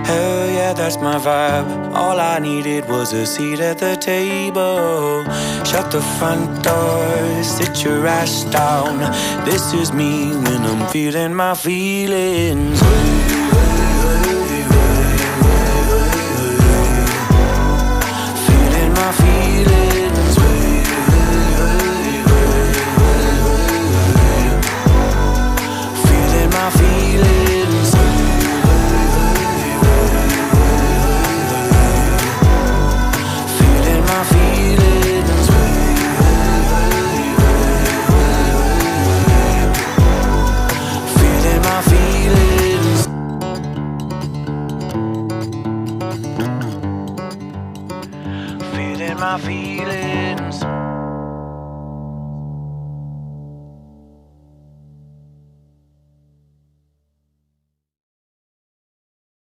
Hell yeah, that's my vibe. All I needed was a seat at the table. Shut the front door, sit your ass down. This is me when I'm feeling my feelings. Feeling my feelings. Feeling my feelings. Feeling my feelings. Feeling my feelings. Feeling my feelings.